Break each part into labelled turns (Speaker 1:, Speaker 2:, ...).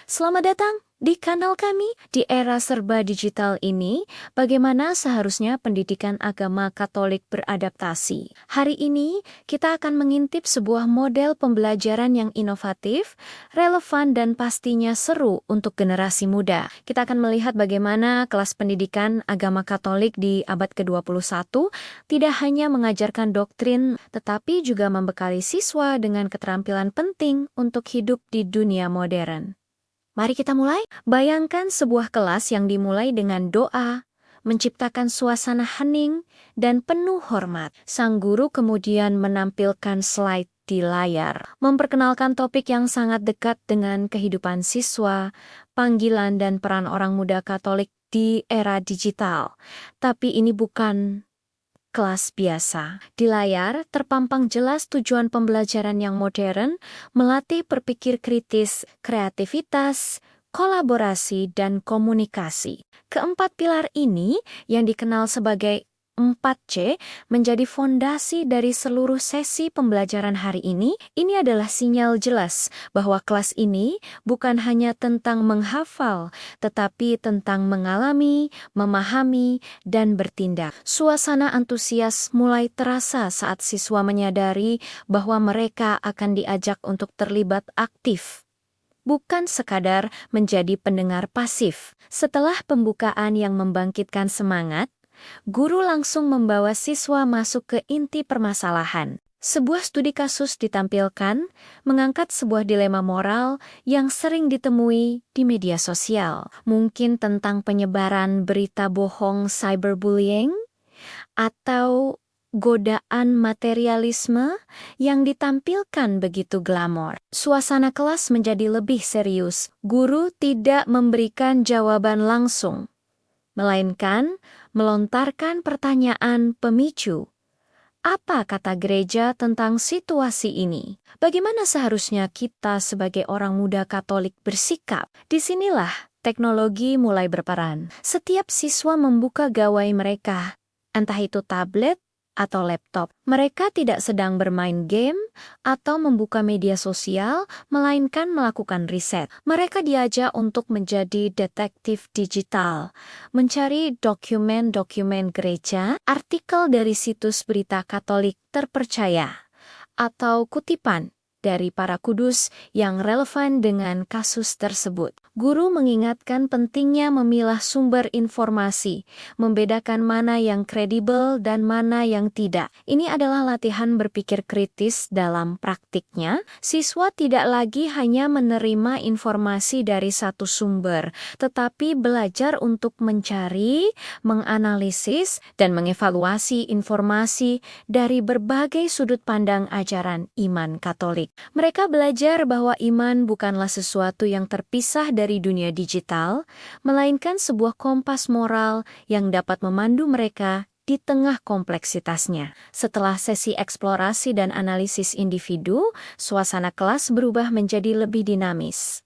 Speaker 1: Selamat datang di kanal kami. Di era serba digital ini, bagaimana seharusnya pendidikan agama Katolik beradaptasi? Hari ini, kita akan mengintip sebuah model pembelajaran yang inovatif, relevan, dan pastinya seru untuk generasi muda. Kita akan melihat bagaimana kelas pendidikan agama Katolik di abad ke-21 tidak hanya mengajarkan doktrin, tetapi juga membekali siswa dengan keterampilan penting untuk hidup di dunia modern. Mari kita mulai. Bayangkan sebuah kelas yang dimulai dengan doa, menciptakan suasana hening dan penuh hormat. Sang guru kemudian menampilkan slide di layar, memperkenalkan topik yang sangat dekat dengan kehidupan siswa, panggilan dan peran orang muda Katolik di era digital. Tapi ini bukan kelas biasa. Di layar, terpampang jelas tujuan pembelajaran yang modern, melatih berpikir kritis, kreativitas, kolaborasi, dan komunikasi. Keempat pilar ini, yang dikenal sebagai 4C, menjadi fondasi dari seluruh sesi pembelajaran hari ini. Ini adalah sinyal jelas bahwa kelas ini bukan hanya tentang menghafal, tetapi tentang mengalami, memahami, dan bertindak. Suasana antusias mulai terasa saat siswa menyadari bahwa mereka akan diajak untuk terlibat aktif, bukan sekadar menjadi pendengar pasif. Setelah pembukaan yang membangkitkan semangat, guru langsung membawa siswa masuk ke inti permasalahan. Sebuah studi kasus ditampilkan, mengangkat sebuah dilema moral yang sering ditemui di media sosial. Mungkin tentang penyebaran berita bohong cyberbullying, atau godaan materialisme yang ditampilkan begitu glamor. Suasana kelas menjadi lebih serius. Guru tidak memberikan jawaban langsung, melainkan melontarkan pertanyaan pemicu. Apa kata gereja tentang situasi ini? Bagaimana seharusnya kita sebagai orang muda Katolik bersikap? Disinilah teknologi mulai berperan. Setiap siswa membuka gawai mereka, entah itu tablet atau laptop. Mereka tidak sedang bermain game atau membuka media sosial, melainkan melakukan riset. Mereka diajak untuk menjadi detektif digital, mencari dokumen-dokumen gereja, artikel dari situs berita Katolik terpercaya, atau kutipan dari para kudus yang relevan dengan kasus tersebut. Guru mengingatkan pentingnya memilah sumber informasi, membedakan mana yang kredibel dan mana yang tidak. Ini adalah latihan berpikir kritis dalam praktiknya. Siswa tidak lagi hanya menerima informasi dari satu sumber, tetapi belajar untuk mencari, menganalisis, dan mengevaluasi informasi dari berbagai sudut pandang ajaran iman Katolik. Mereka belajar bahwa iman bukanlah sesuatu yang terpisah dari dunia digital, melainkan sebuah kompas moral yang dapat memandu mereka di tengah kompleksitasnya. Setelah sesi eksplorasi dan analisis individu, suasana kelas berubah menjadi lebih dinamis.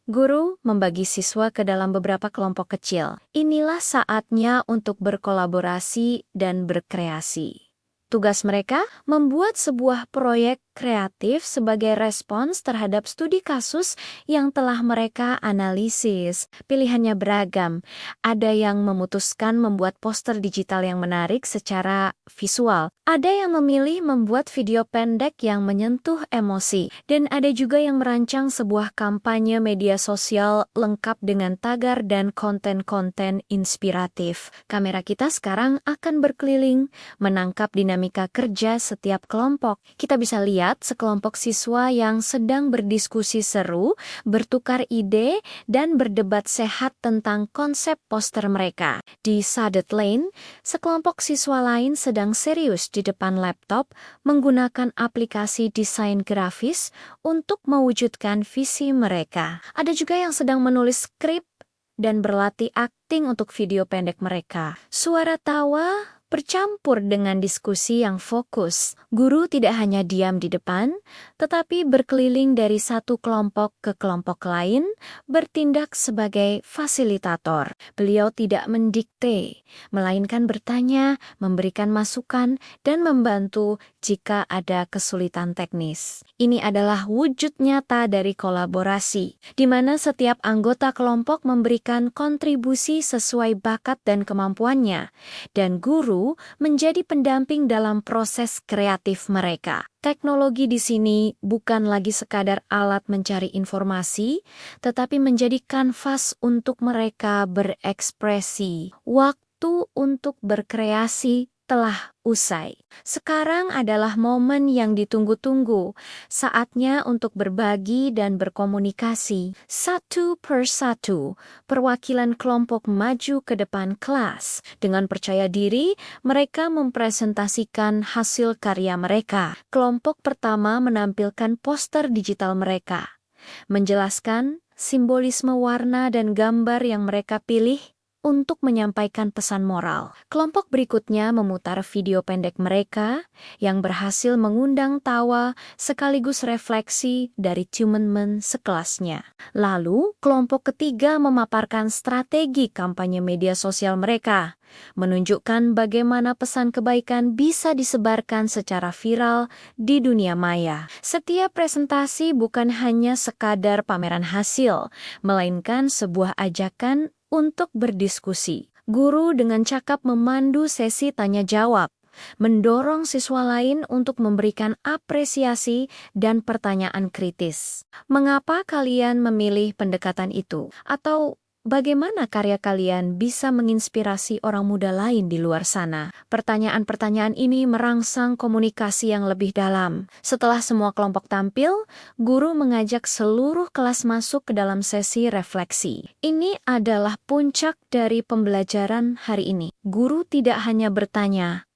Speaker 1: Guru membagi siswa ke dalam beberapa kelompok kecil. Inilah saatnya untuk berkolaborasi dan berkreasi. Tugas mereka membuat sebuah proyek kreatif sebagai respons terhadap studi kasus yang telah mereka analisis. Pilihannya beragam. Ada yang memutuskan membuat poster digital yang menarik secara visual. Ada yang memilih membuat video pendek yang menyentuh emosi. Dan ada juga yang merancang sebuah kampanye media sosial lengkap dengan tagar dan konten-konten inspiratif. Kamera kita sekarang akan berkeliling, menangkap dinamika kerja setiap kelompok. Kita bisa lihat sekelompok siswa yang sedang berdiskusi seru, bertukar ide, dan berdebat sehat tentang konsep poster mereka. Di Sadet Lane, sekelompok siswa lain sedang serius di depan laptop menggunakan aplikasi desain grafis untuk mewujudkan visi mereka. Ada juga yang sedang menulis skrip dan berlatih akting untuk video pendek mereka. Suara tawa, bercampur dengan diskusi yang fokus. Guru tidak hanya diam di depan, tetapi berkeliling dari satu kelompok ke kelompok lain, bertindak sebagai fasilitator. Beliau tidak mendikte, melainkan bertanya, memberikan masukan, dan membantu jika ada kesulitan teknis. Ini adalah wujud nyata dari kolaborasi, di mana setiap anggota kelompok memberikan kontribusi sesuai bakat dan kemampuannya, dan guru menjadi pendamping dalam proses kreatif mereka. Teknologi di sini bukan lagi sekadar alat mencari informasi, tetapi menjadi kanvas untuk mereka berekspresi. Waktu untuk berkreasi telah usai. Sekarang adalah momen yang ditunggu-tunggu, saatnya untuk berbagi dan berkomunikasi. Satu per satu, perwakilan kelompok maju ke depan kelas. Dengan percaya diri, mereka mempresentasikan hasil karya mereka. Kelompok pertama menampilkan poster digital mereka, menjelaskan simbolisme warna dan gambar yang mereka pilih untuk menyampaikan pesan moral. Kelompok berikutnya memutar video pendek mereka yang berhasil mengundang tawa sekaligus refleksi dari teman-teman sekelasnya. Lalu, kelompok ketiga memaparkan strategi kampanye media sosial mereka, menunjukkan bagaimana pesan kebaikan bisa disebarkan secara viral di dunia maya. Setiap presentasi bukan hanya sekadar pameran hasil, melainkan sebuah ajakan untuk berdiskusi. Guru dengan cakap memandu sesi tanya-jawab, mendorong siswa lain untuk memberikan apresiasi dan pertanyaan kritis. Mengapa kalian memilih pendekatan itu? Atau bagaimana karya kalian bisa menginspirasi orang muda lain di luar sana? Pertanyaan-pertanyaan ini merangsang komunikasi yang lebih dalam. Setelah semua kelompok tampil, guru mengajak seluruh kelas masuk ke dalam sesi refleksi. Ini adalah puncak dari pembelajaran hari ini. Guru tidak hanya bertanya,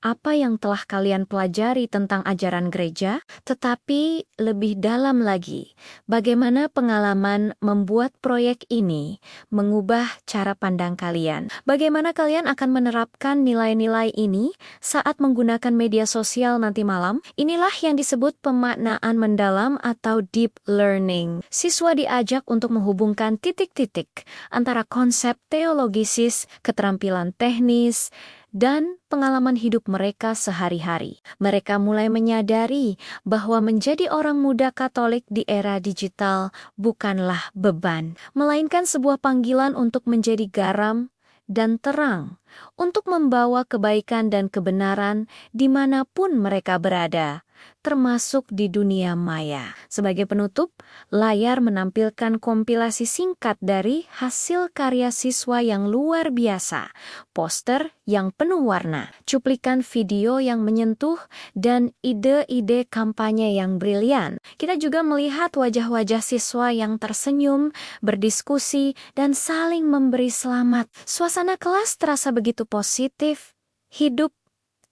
Speaker 1: apa yang telah kalian pelajari tentang ajaran gereja, tetapi lebih dalam lagi, bagaimana pengalaman membuat proyek ini mengubah cara pandang kalian. Bagaimana kalian akan menerapkan nilai-nilai ini saat menggunakan media sosial nanti malam? Inilah yang disebut pemaknaan mendalam atau deep learning. Siswa diajak untuk menghubungkan titik-titik antara konsep teologisis, keterampilan teknis, dan pengalaman hidup mereka sehari-hari. Mereka mulai menyadari bahwa menjadi orang muda Katolik di era digital bukanlah beban, melainkan sebuah panggilan untuk menjadi garam dan terang, untuk membawa kebaikan dan kebenaran dimanapun mereka berada, termasuk di dunia maya. Sebagai penutup, layar menampilkan kompilasi singkat dari hasil karya siswa yang luar biasa, poster yang penuh warna, cuplikan video yang menyentuh, dan ide-ide kampanye yang brilian. Kita juga melihat wajah-wajah siswa yang tersenyum, berdiskusi, dan saling memberi selamat. Suasana kelas terasa begitu positif, hidup,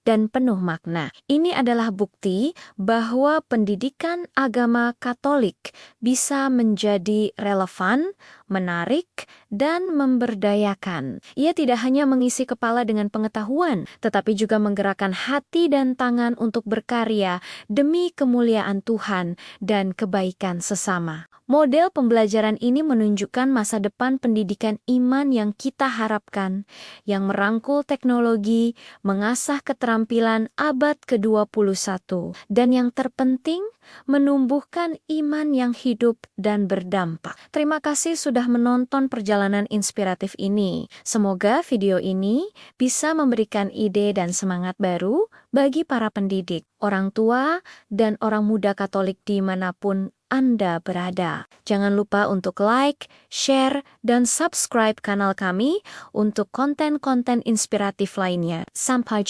Speaker 1: dan penuh makna. Ini adalah bukti bahwa pendidikan agama Katolik bisa menjadi relevan, menarik, dan memberdayakan. Ia tidak hanya mengisi kepala dengan pengetahuan, tetapi juga menggerakkan hati dan tangan untuk berkarya demi kemuliaan Tuhan dan kebaikan sesama. Model pembelajaran ini menunjukkan masa depan pendidikan iman yang kita harapkan, yang merangkul teknologi, mengasah keterampilan abad ke-21, dan yang terpenting, menumbuhkan iman yang hidup dan berdampak. Terima kasih sudah menonton perjalanan inspiratif ini. Semoga video ini bisa memberikan ide dan semangat baru bagi para pendidik, orang tua, dan orang muda Katolik dimanapun Anda berada. Jangan lupa untuk like, share, dan subscribe kanal kami untuk konten-konten inspiratif lainnya. Sampai jumpa.